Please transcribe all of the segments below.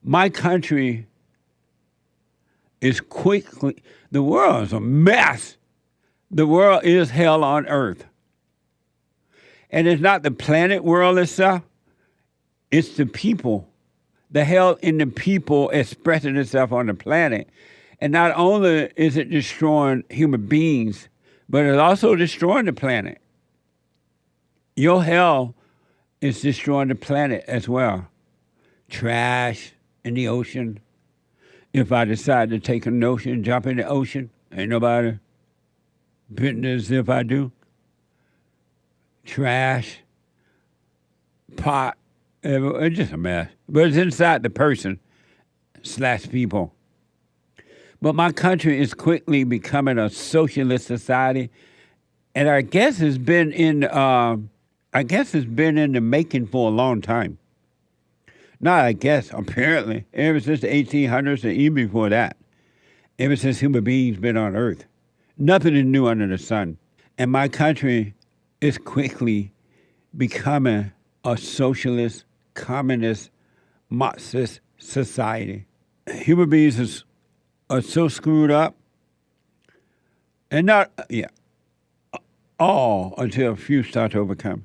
My country is quickly, the world is a mess. The world is hell on earth. And it's not the planet world itself, it's the people. The hell in the people expressing itself on the planet. And not only is it destroying human beings, but it's also destroying the planet. Your hell is destroying the planet as well. Trash in the ocean. If I decide to take an ocean, jump in the ocean, ain't nobody business if I do. Trash, pot, it's just a mess. But it's inside the person / people. But my country is quickly becoming a socialist society, and I guess it's been in the making for a long time. Not I guess, apparently, ever since the 1800s and even before that, ever since human beings been on Earth. Nothing is new under the sun. And my country is quickly becoming a socialist, communist, Marxist society. Human beings are so screwed up, and not, all until a few start to overcome,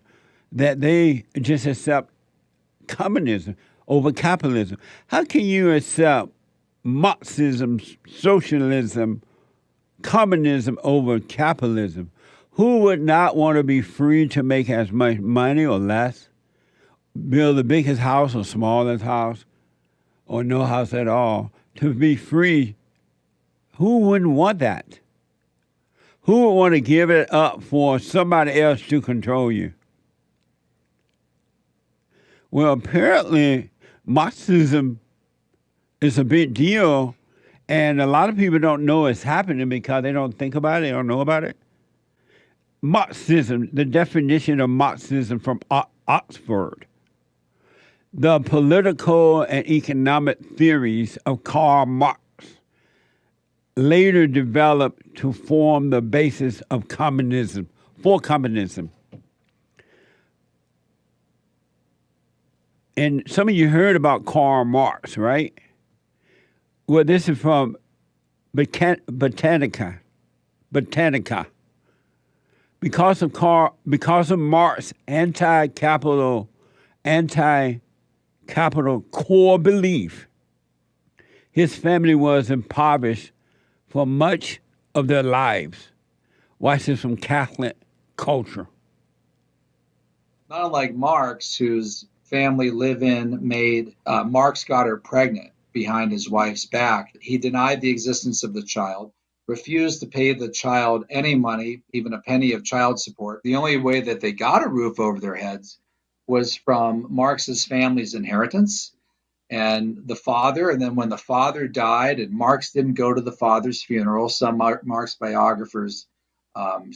that they just accept communism over capitalism. How can you accept Marxism, socialism, communism over capitalism? Who would not want to be free to make as much money or less? Build the biggest house or smallest house or no house at all? To be free, who wouldn't want that? Who would want to give it up for somebody else to control you? Well, apparently, Marxism is a big deal, and a lot of people don't know it's happening because they don't think about it, they don't know about it. Marxism, the definition of Marxism from Oxford. The political and economic theories of Karl Marx later developed to form the basis of communism, for communism. And some of you heard about Karl Marx, right? Well, this is from Botanica. Because of Marx's anti-capital core belief, his family was impoverished for much of their lives. Watch this from Catholic culture. Not unlike Marx, whose family live-in made Marx got her pregnant behind his wife's back. He denied the existence of the child, refused to pay the child any money, even a penny of child support. The only way that they got a roof over their heads was from Marx's family's inheritance and the father. And then when the father died, and Marx didn't go to the father's funeral, some Marx biographers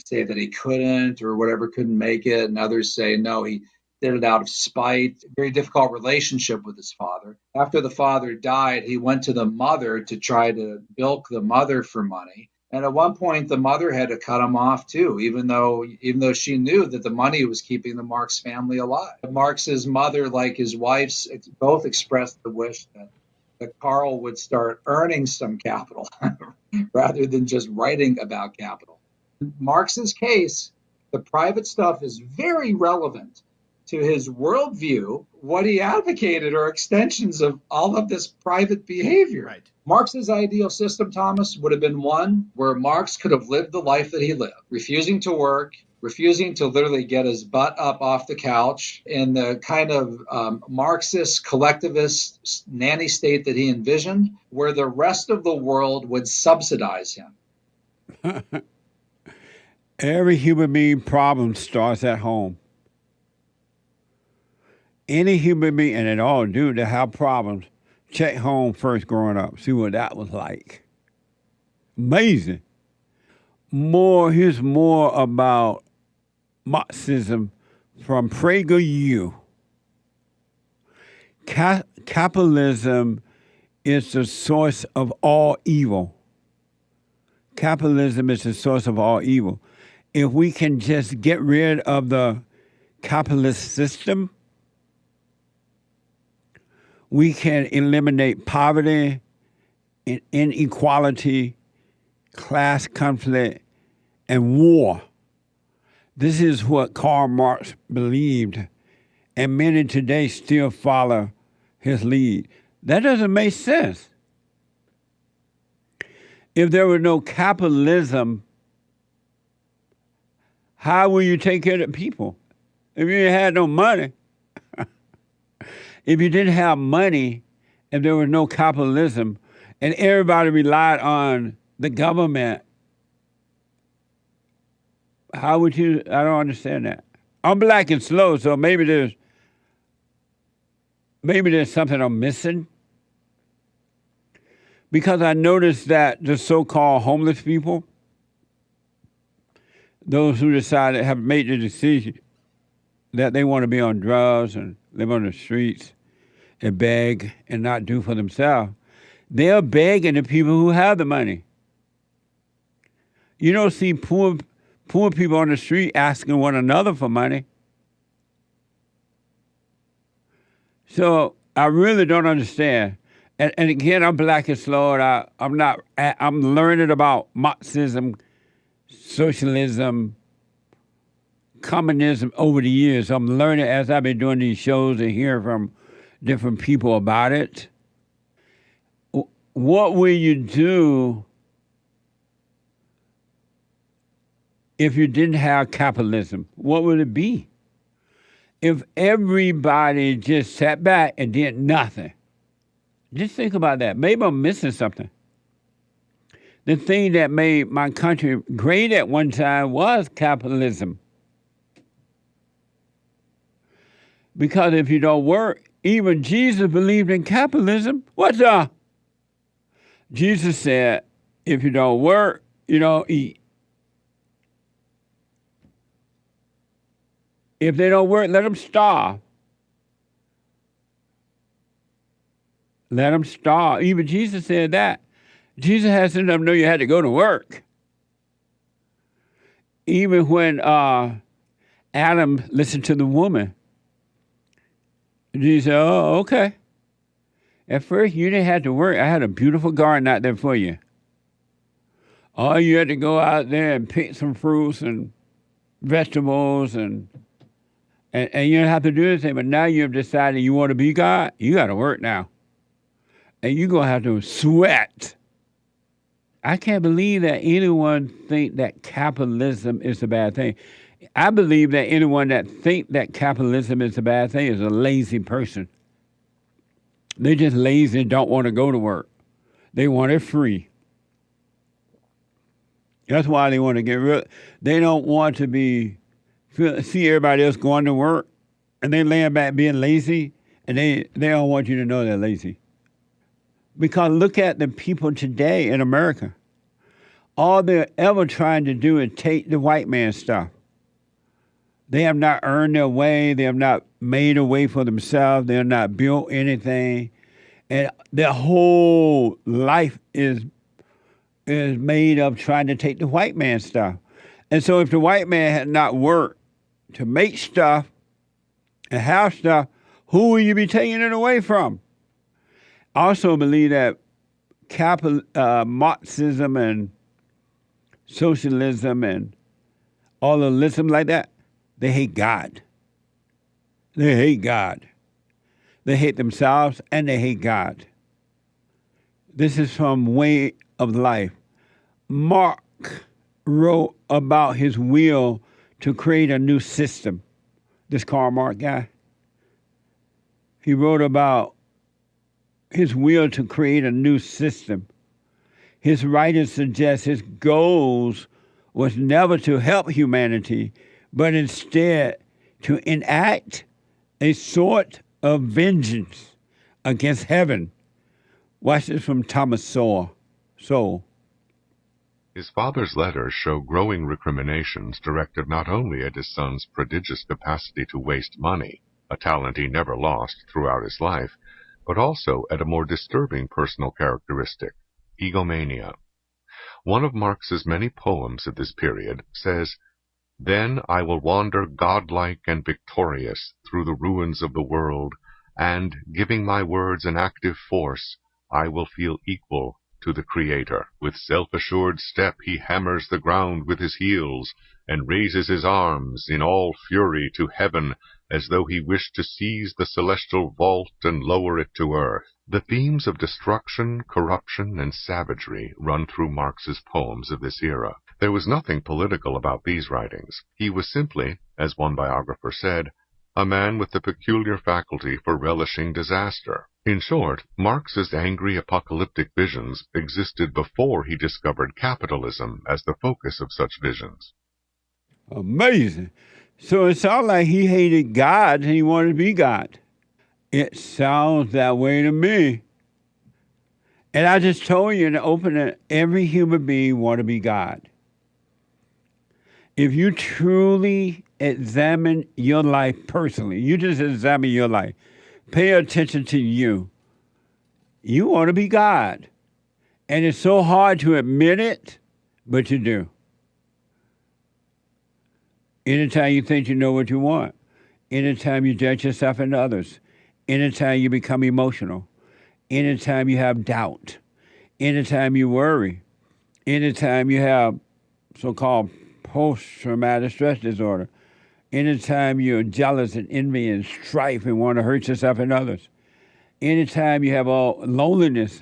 say that he couldn't or whatever, couldn't make it. And others say, no, he did it out of spite. Very difficult relationship with his father. After the father died, he went to the mother to try to bilk the mother for money. And at one point, the mother had to cut him off too, even though she knew that the money was keeping the Marx family alive. Marx's mother, like his wife's, both expressed the wish that Karl would start earning some capital rather than just writing about capital. In Marx's case, the private stuff is very relevant to his worldview. What he advocated are extensions of all of this private behavior. Right. Marx's ideal system, Thomas, would have been one where Marx could have lived the life that he lived, refusing to work, refusing to literally get his butt up off the couch in the kind of Marxist collectivist nanny state that he envisioned, where the rest of the world would subsidize him. Every human being problem starts at home. Any human being, and it all do, that have problems, check home first growing up, see what that was like. Amazing. Here's more about Marxism from PragerU. Capitalism is the source of all evil. Capitalism is the source of all evil. If we can just get rid of the capitalist system, We can eliminate poverty, inequality, class conflict, and war. This is what Karl Marx believed, and many today still follow his lead. That doesn't make sense. If there were no capitalism, how will you take care of the people? If you had no money, if you didn't have money, if there was no capitalism, and everybody relied on the government, how would you? I don't understand that. I'm black and slow, so maybe there's something I'm missing. Because I noticed that the so-called homeless people, those who decided have made the decision that they want to be on drugs and live on the streets and beg and not do for themselves, they're begging the people who have the money. You don't see poor people on the street asking one another for money. So I really don't understand. And again, I'm black and slow, and I'm learning about Marxism, socialism, communism over the years. I'm learning as I've been doing these shows and hearing from different people about it. What will you do if you didn't have capitalism? What would it be? If everybody just sat back and did nothing? Just think about that. Maybe I'm missing something. The thing that made my country great at one time was capitalism. Because if you don't work, even Jesus believed in capitalism. What's up? Jesus said, if you don't work, you don't eat. If they don't work, let them starve. Let them starve. Even Jesus said that. Jesus has to let them know you had to go to work. Even when Adam listened to the woman, Jesus said, oh, okay. At first, you didn't have to work. I had a beautiful garden out there for you. All you had to go out there and pick some fruits and vegetables and you don't have to do anything. But now you've decided you want to be God, you got to work now. And you're going to have to sweat. I can't believe that anyone think that capitalism is a bad thing. I believe that anyone that think that capitalism is a bad thing is a lazy person. They're just lazy and don't want to go to work. They want it free. That's why they want to get rid. They don't want to see everybody else going to work, and they laying back being lazy, and they don't want you to know they're lazy. Because look at the people today in America. All they're ever trying to do is take the white man's stuff. They have not earned their way. They have not made a way for themselves. They have not built anything. And their whole life is made of trying to take the white man's stuff. And so if the white man had not worked to make stuff and have stuff, who will you be taking it away from? I also believe that Marxism and socialism and all of ism like that, they hate God. They hate God. They hate themselves and they hate God. This is from Way of Life. Marx wrote about his will to create a new system. This Karl Marx guy. He wrote about his will to create a new system. His writings suggest his goals was never to help humanity, but instead to enact a sort of vengeance against heaven. Watch this from Thomas Sowell. His father's letters show growing recriminations directed not only at his son's prodigious capacity to waste money, a talent he never lost throughout his life, but also at a more disturbing personal characteristic, egomania. One of Marx's many poems at this period says, "Then I will wander godlike and victorious through the ruins of the world, and, giving my words an active force, I will feel equal to the Creator. With self-assured step he hammers the ground with his heels, and raises his arms in all fury to heaven, as though he wished to seize the celestial vault and lower it to earth. The themes of destruction, corruption, and savagery run through Marx's poems of this era. There was nothing political about these writings. He was simply, as one biographer said, a man with the peculiar faculty for relishing disaster. In short, Marx's angry apocalyptic visions existed before he discovered capitalism as the focus of such visions. Amazing. So it sounds like he hated God and he wanted to be God. It sounds that way to me. And I just told you in the opening, every human being wants to be God. If you truly examine your life personally, you just examine your life, pay attention to you, you want to be God. And it's so hard to admit it, but you do. Anytime you think you know what you want, anytime you judge yourself and others, anytime you become emotional, anytime you have doubt, anytime you worry, anytime you have so-called post-traumatic stress disorder, anytime you're jealous and envy and strife and want to hurt yourself and others, anytime you have all loneliness,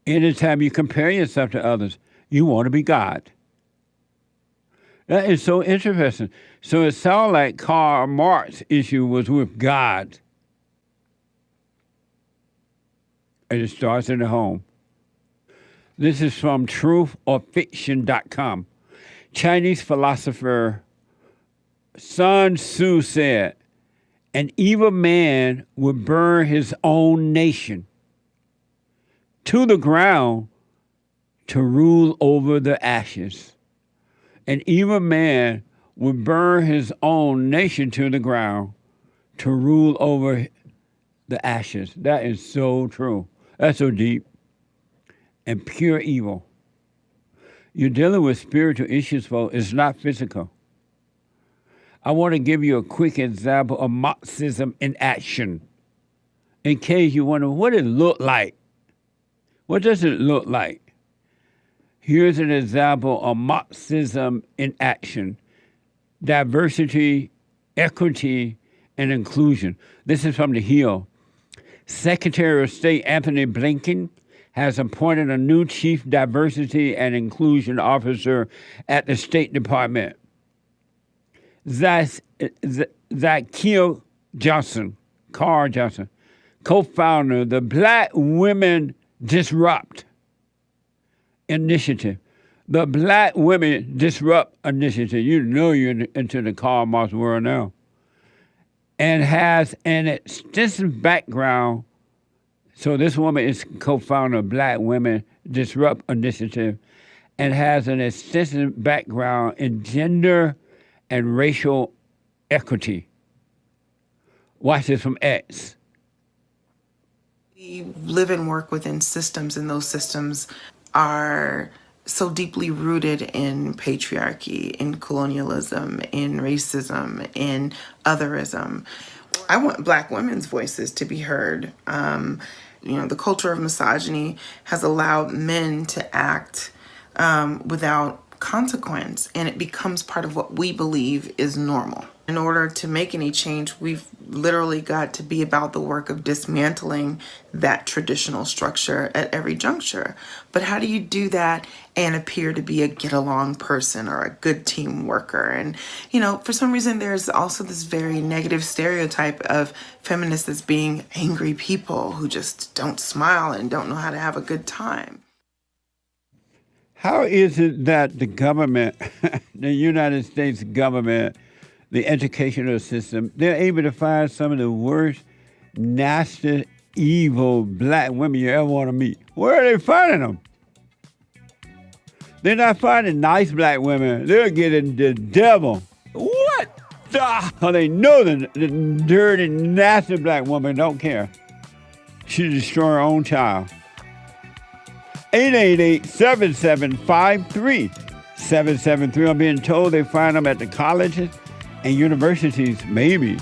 anytime you compare yourself to others, you want to be God. That is so interesting. So it sounds like Karl Marx's issue was with God. And it starts in the home. This is from truthiorfiction.com. Chinese philosopher Sun Tzu said, an evil man would burn his own nation to the ground to rule over the ashes. An evil man would burn his own nation to the ground to rule over the ashes. That is so true. That's so deep. And pure evil. You're dealing with spiritual issues, folks. It's not physical. I want to give you a quick example of Marxism in action. In case you wonder, what does it look like? What does it look like? Here's an example of Marxism in action. Diversity, equity, and inclusion. This is from The Hill. Secretary of State Anthony Blinken has appointed a new chief diversity and inclusion officer at the State Department. Zakiel Johnson, Karl Johnson, co-founder of the Black Women Disrupt Initiative. The Black Women Disrupt Initiative. You know you're into the Karl Marx world now. And has an extensive background. So this woman is co-founder of Black Women Disrupt Initiative and has an extensive background in gender and racial equity. Watch this from X. We live and work within systems, and those systems are so deeply rooted in patriarchy, in colonialism, in racism, in otherism. I want Black women's voices to be heard. The culture of misogyny has allowed men to act without consequence, and it becomes part of what we believe is normal. In order to make any change, we've literally got to be about the work of dismantling that traditional structure at every juncture. But how do you do that and appear to be a get-along person or a good team worker? And, for some reason, there's also this very negative stereotype of feminists as being angry people who just don't smile and don't know how to have a good time. How is it that the government, the United States government, the educational system, they're able to find some of the worst, nasty, evil Black women you ever want to meet? Where are they finding them? They're not finding nice Black women. They're getting the devil. What? They know the dirty, nasty Black woman don't care. She destroy her own child. 888-7753-773. I'm being told they find them at the colleges and universities, maybe.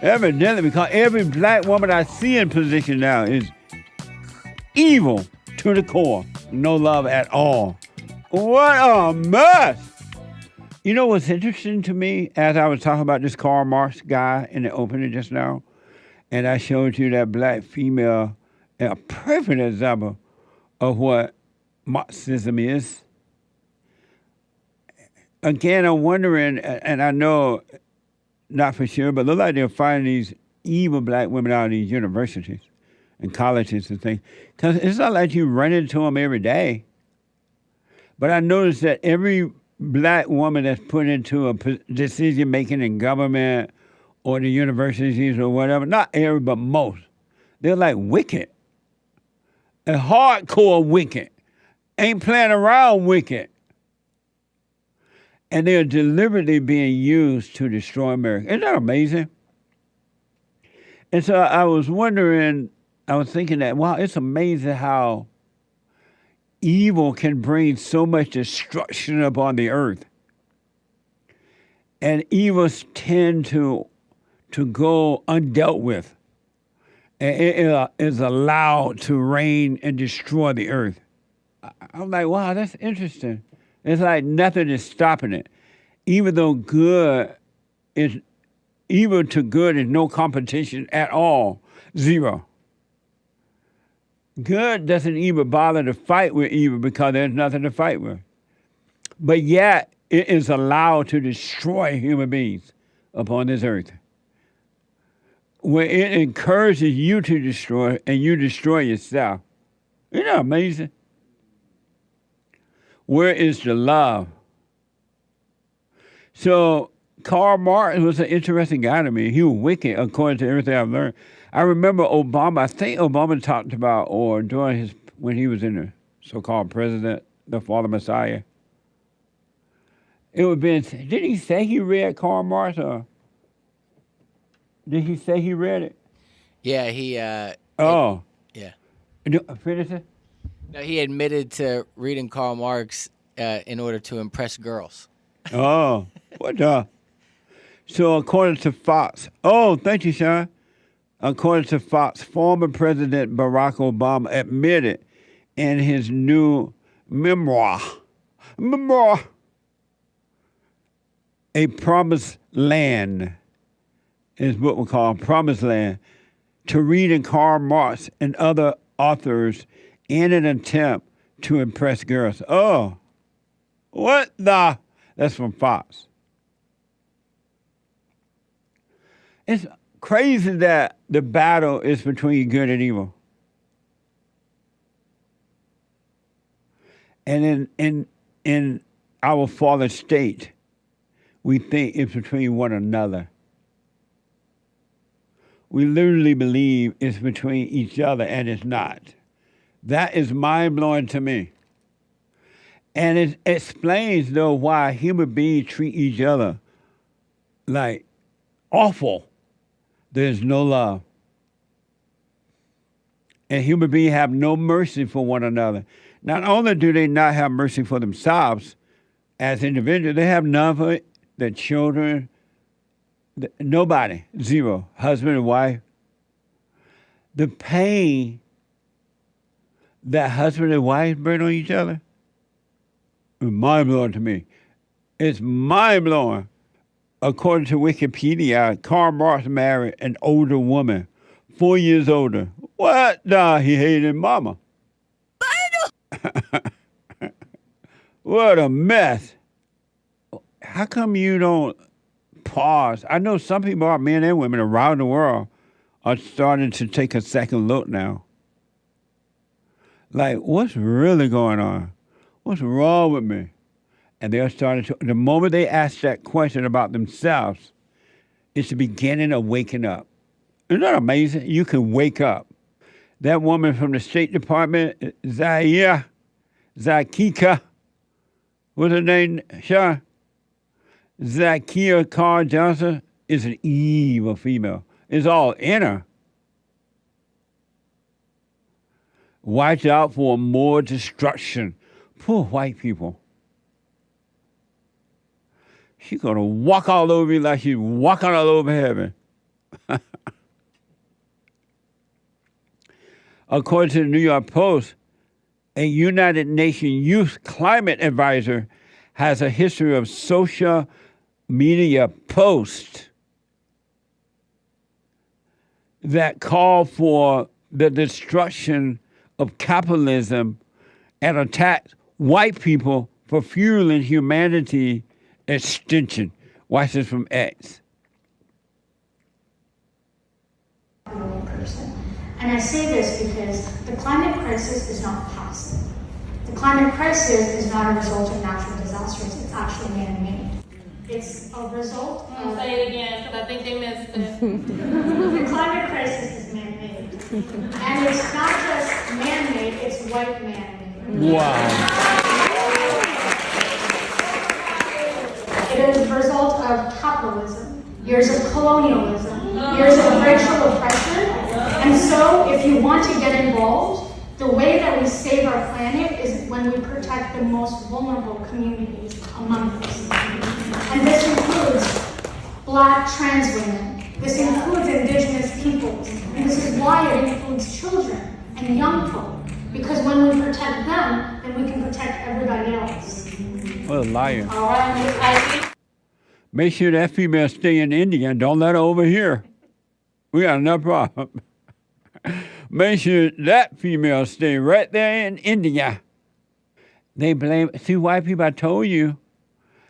Evidently, because every black woman I see in position now is evil to the core. No love at all. What a mess! You know what's interesting to me, as I was talking about this Karl Marx guy in the opening just now, and I showed you that black female, a perfect example of what Marxism is. Again, I'm wondering, and I know not for sure, but look like they're finding these evil black women out of these universities and colleges and things. Because it's not like you run into them every day. But I noticed that every black woman that's put into a decision making in government or the universities or whatever, not every, but most, they're like wicked. A hardcore wicked. Ain't playing around wicked. And they're deliberately being used to destroy America. Isn't that amazing? And so I was wondering, I was thinking that, wow, it's amazing how evil can bring so much destruction upon the earth. And evils tend to go undealt with. And it is allowed to reign and destroy the earth. I'm like, wow, that's interesting. It's like nothing is stopping it. Even though evil to good is no competition at all. Zero. Good doesn't even bother to fight with evil because there's nothing to fight with. But yet, it is allowed to destroy human beings upon this earth. Where it encourages you to destroy and you destroy yourself. Isn't that amazing? Where is the love? So Karl Marx was an interesting guy to me. He was wicked, according to everything I've learned. I remember Obama. I think Obama talked about, or during when he was in the so-called president, the Father Messiah. It would be. Did he say he read Karl Marx, or did he say he read it? Yeah, he. Yeah. Finish it. No, he admitted to reading Karl Marx in order to impress girls. Oh, what the? So according to Fox, thank you, Sean. According to Fox, former President Barack Obama admitted in his new memoir, A Promised Land, is what we call Promised Land, to reading Karl Marx and other authors in an attempt to impress girls. Oh, what the? That's from Fox. It's crazy that the battle is between good and evil. And in our fallen state, we think it's between one another. We literally believe it's between each other, and it's not. That is mind-blowing to me. And it explains, though, why human beings treat each other like awful. There's no love. And human beings have no mercy for one another. Not only do they not have mercy for themselves as individuals, they have none for their children, nobody, zero, husband and wife. The pain that husband and wife bring on each other is mind-blowing to me. It's mind-blowing. According to Wikipedia, Karl Marx married an older woman, 4 years older. What? Nah, he hated mama. What a mess. How come you don't pause? I know some people, men and women around the world, are starting to take a second look now. Like, what's really going on? What's wrong with me? And they're starting to, the moment they ask that question about themselves, it's the beginning of waking up. Isn't that amazing? You can wake up. That woman from the State Department, Zakika, what's her name, Sean? Zakia Carl Johnson is an evil female. It's all in her. Watch out for more destruction. Poor white people. She's going to walk all over you like she's walking all over heaven. According to the New York Post, a United Nations Youth Climate Advisor has a history of social media posts that call for the destruction of capitalism and attack white people for fueling humanity extinction. Watch this from X. Person. And I say this because the climate crisis is not passive. The climate crisis is not a result of natural disasters. It's actually man-made. It's a result of... Say it again, because I think they missed it. The climate crisis is man-made. And it's not just man-made, it's white man-made. Wow. It is a result of capitalism, years of colonialism, years of racial oppression. And so, if you want to get involved, the way that we save our planet is when we protect the most vulnerable communities among us. And this includes Black trans women. This includes indigenous peoples. And this is why it includes children and young folk. Because when we protect them, then we can protect everybody else. What a liar. All right, Make sure that female stay in India and don't let her over here. We got enough problem. Make sure that female stay right there in India. They blame, see, white people, I told you,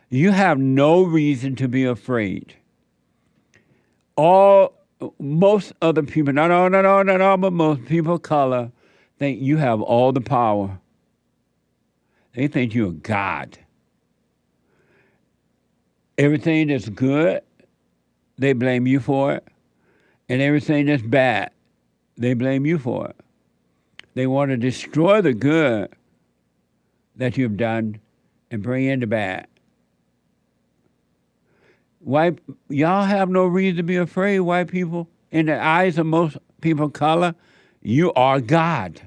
you have no reason to be afraid. Most other people, not all, but most people of color think you have all the power. They think you're God. Everything that's good, they blame you for it. And everything that's bad, they blame you for it. They want to destroy the good that you've done and bring in the bad. Y'all have no reason to be afraid, white people. In the eyes of most people of color, you are God.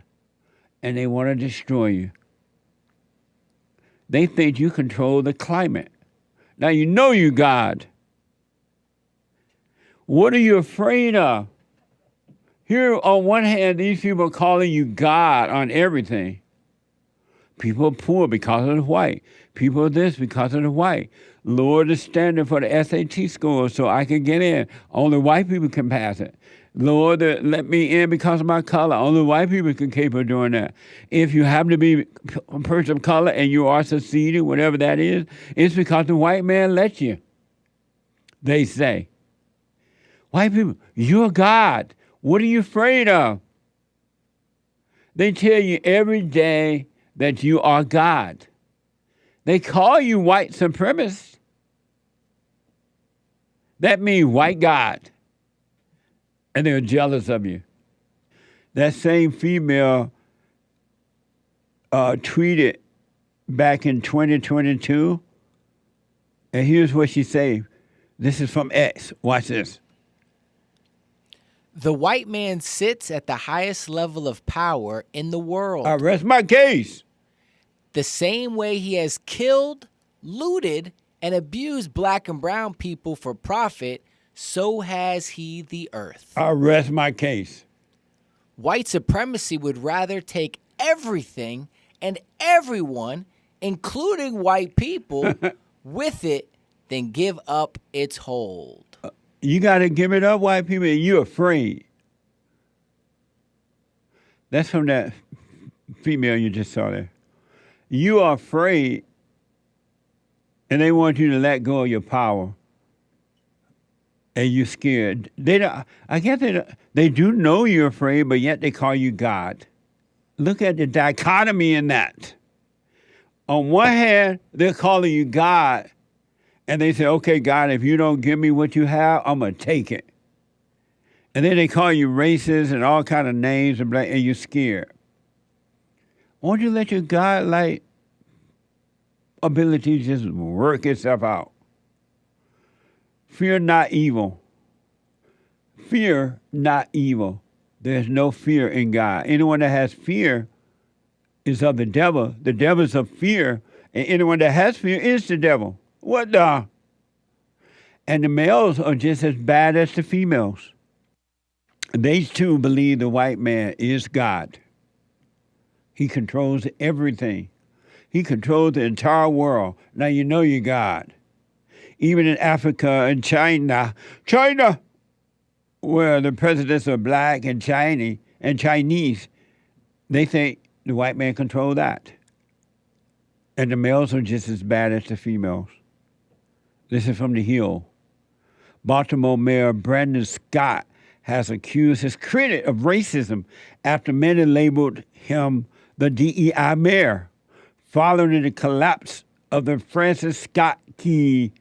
And they want to destroy you. They think you control the climate. Now you know you God. What are you afraid of? Here, on one hand, these people are calling you God on everything. People are poor because of the white. People are this because of the white. Lower the standard for the SAT score so I can get in. Only white people can pass it. Let me in because of my color. Only white people can capable of doing that. If you happen to be a person of color and you are succeeding, whatever that is, it's because the white man let you. They say. White people, you're God. What are you afraid of? They tell you every day that you are God. They call you white supremacist. That means white God. And they're jealous of you. That same female tweeted back in 2022, and here's what she said. This is from X. Watch this. The white man sits at the highest level of power in the world. I rest my case. The same way he has killed, looted, and abused black and brown people for profit, so has he the earth. I rest my case. White supremacy would rather take everything and everyone, including white people, with it than give up its hold. You got to give it up, white people, and you're afraid. That's from that female you just saw there. You are afraid, and they want you to let go of your power. And you're scared. I guess they do know you're afraid, but yet they call you God. Look at the dichotomy in that. On one hand, they're calling you God, and they say, okay, God, if you don't give me what you have, I'm going to take it. And then they call you racist and all kind of names, and you're scared. Won't you let your God-like ability just work itself out? Fear not evil. Fear not evil. There's no fear in God. Anyone that has fear is of the devil. The devil is of fear, and anyone that has fear is the devil. What the? And the males are just as bad as the females. They too believe the white man is God. He controls everything. He controls the entire world. Now you know you're God. Even in Africa and China, where the presidents are black and Chinese, they think the white man controls that. And the males are just as bad as the females. This is from The Hill. Baltimore Mayor Brandon Scott has accused his critic of racism after many labeled him the DEI mayor following the collapse of the Francis Scott Key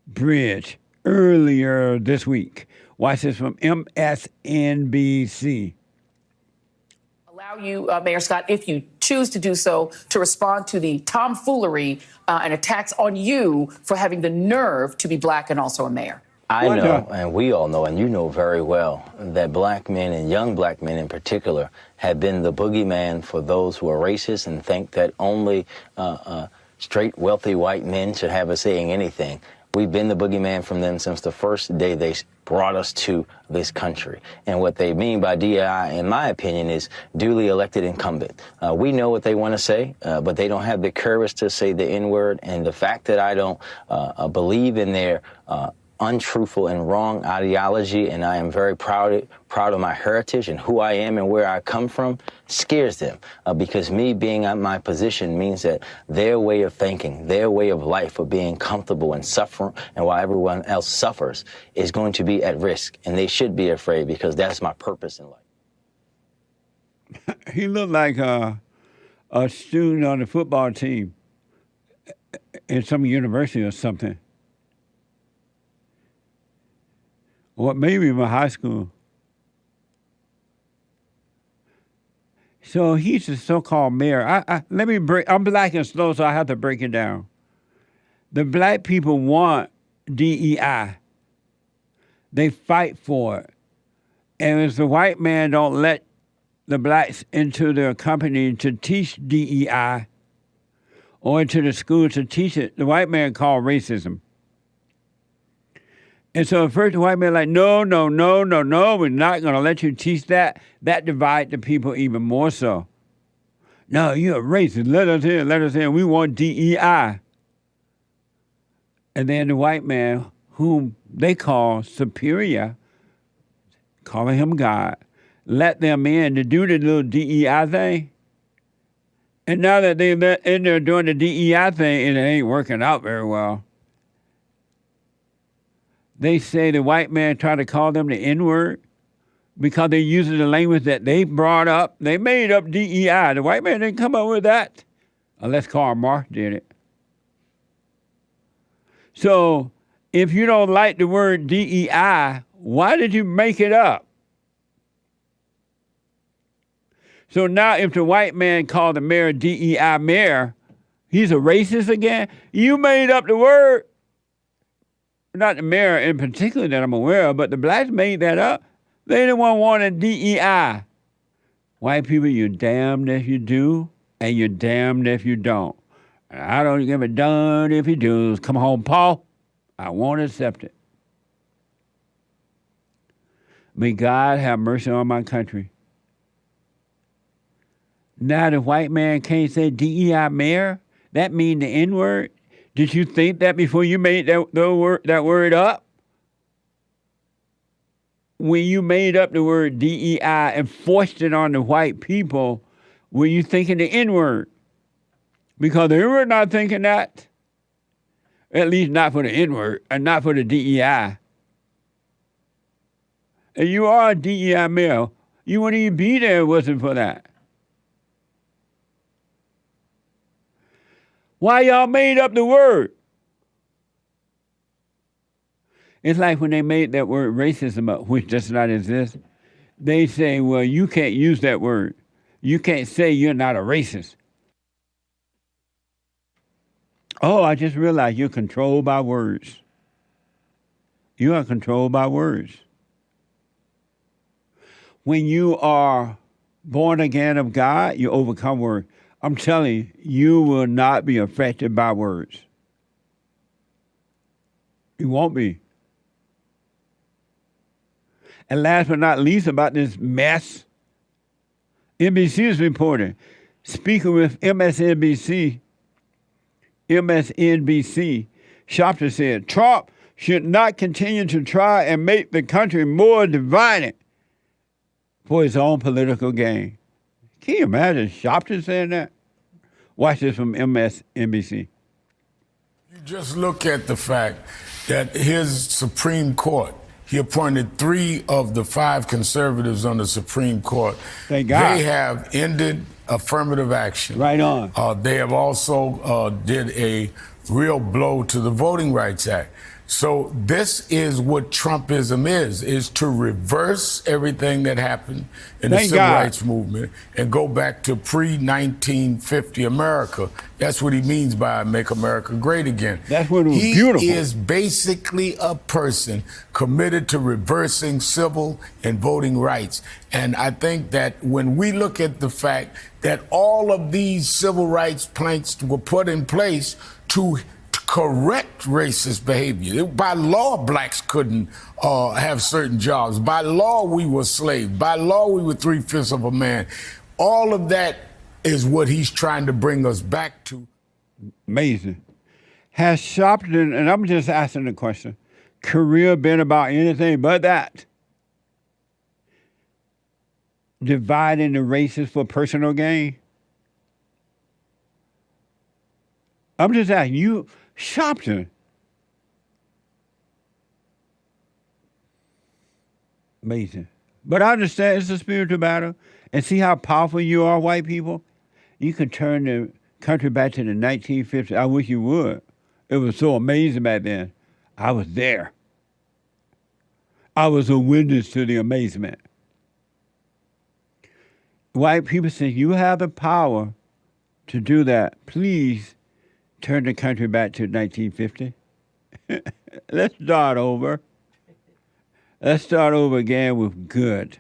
Bridge earlier this week. Watch this from MSNBC. Allow you, Mayor Scott, if you choose to do so, to respond to the tomfoolery and attacks on you for having the nerve to be black and also a mayor. I know, and we all know, and you know very well, that black men and young black men in particular have been the boogeyman for those who are racist and think that only straight, wealthy white men should have a say in anything. We've been the boogeyman from them since the first day they brought us to this country. And what they mean by DEI, in my opinion, is duly elected incumbent. We know what they want to say, but they don't have the courage to say the N-word. And the fact that I don't believe in their untruthful and wrong ideology, and I am very proud of my heritage and who I am and where I come from, scares them, because me being at my position means that their way of thinking, their way of life of being comfortable and suffering, and while everyone else suffers, is going to be at risk, and they should be afraid, because that's my purpose in life. He looked like a student on the football team in some university or something. Or maybe even high school. So he's the so-called mayor. I'm black and slow, so I have to break it down. The black people want DEI. They fight for it. And if the white man don't let the blacks into their company to teach DEI or into the school to teach it, the white man called racism. And so at first the white man like, no, we're not going to let you teach that. That divides the people even more so. No, you're a racist. Let us in. We want DEI. And then the white man, whom they call superior, calling him God, let them in to do the little DEI thing. And now that they're in there doing the DEI thing, and it ain't working out very well, they say the white man tried to call them the N-word because they're using the language that they brought up. They made up DEI. The white man didn't come up with that unless Karl Marx did it. So if you don't like the word DEI, why did you make it up? So now if the white man called the mayor DEI mayor, he's a racist again? You made up the word. Not the mayor in particular that I'm aware of, but the blacks made that up. They the one wanted DEI. White people, you're damned if you do, and you're damned if you don't. And I don't give a darn if you do. Come home, Paul. I won't accept it. May God have mercy on my country. Now the white man can't say DEI mayor? That mean the N-word? Did you think that before you made that word up? When you made up the word DEI and forced it on the white people, were you thinking the N-word? Because they were not thinking that. At least not for the N-word and not for the DEI. And you are a DEI male. You wouldn't even be there if it wasn't for that. Why y'all made up the word? It's like when they made that word racism up, which does not exist. They say, well, you can't use that word. You can't say you're not a racist. Oh, I just realized you're controlled by words. You are controlled by words. When you are born again of God, you overcome words. I'm telling you, you will not be affected by words. You won't be. And last but not least, about this mess, NBC is reporting. Speaking with MSNBC, Shopton said, Trump should not continue to try and make the country more divided for his own political gain. Can you imagine Shopton saying that? Watch this from MSNBC. You just look at the fact that his Supreme Court, he appointed 3 of the 5 conservatives on the Supreme Court. Thank God. They have ended affirmative action. Right on. They have also did a real blow to the Voting Rights Act. So this is what Trumpism is to reverse everything that happened in the civil rights movement and go back to pre-1950 America. That's what he means by make America great again. That's what it was beautiful. He is basically a person committed to reversing civil and voting rights. And I think that when we look at the fact that all of these civil rights planks were put in place to correct racist behavior. By law, blacks couldn't have certain jobs. By law, we were slaves. By law, we were 3/5 of a man. All of that is what he's trying to bring us back to. Amazing. Has Shopton, and I'm just asking the question, career been about anything but that? Dividing the races for personal gain? I'm just asking you, Shopton. Amazing. But I understand it's a spiritual battle. And see how powerful you are, white people? You can turn the country back to the 1950s. I wish you would. It was so amazing back then. I was there. I was a witness to the amazement. White people say, you have the power to do that. Please turn the country back to 1950. Let's start over. Let's start over again with good.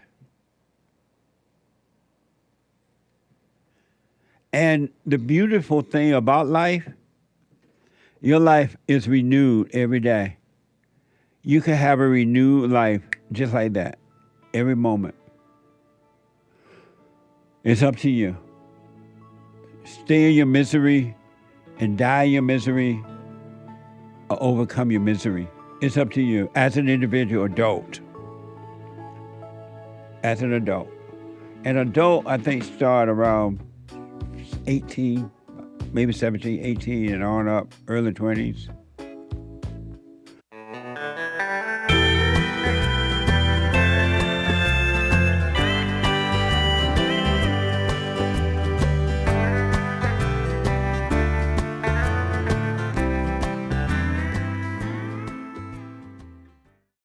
And the beautiful thing about life, your life is renewed every day. You can have a renewed life just like that, every moment. It's up to you. Stay in your misery and die in your misery or overcome your misery. It's up to you as an individual adult. As an adult. An adult, I think, start around 18, maybe 17, 18 and on up, early 20s.